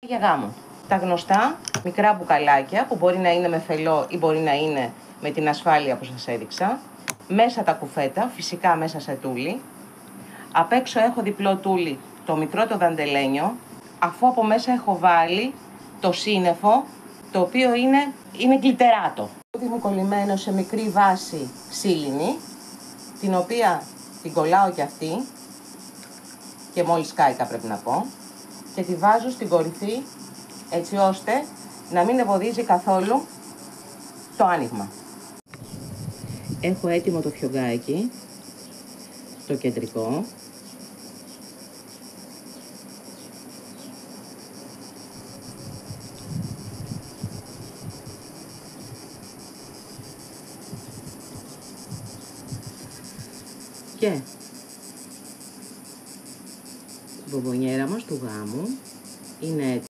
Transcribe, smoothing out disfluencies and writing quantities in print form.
Για γάμο. Τα γνωστά μικρά μπουκαλάκια που μπορεί να είναι με φελό ή μπορεί να είναι με την ασφάλεια που σας έδειξα. Μέσα τα κουφέτα, φυσικά μέσα σε τούλι. Απ' έξω έχω διπλό τούλι, το μικρό το δαντελένιο, αφού από μέσα έχω βάλει το σύννεφο, το οποίο είναι γλιτεράτο. Μου κολλημένο σε μικρή βάση ξύλινη, την οποία την κολλάω κι αυτή, και μόλις κάηκα πρέπει να πω, και τη βάζω στην κορυφή, έτσι ώστε να μην εμποδίζει καθόλου το άνοιγμα. Έχω έτοιμο το φιωγκάκι, το κεντρικό. Και η μπομπονιέρα μας του γάμου είναι έτοιμη.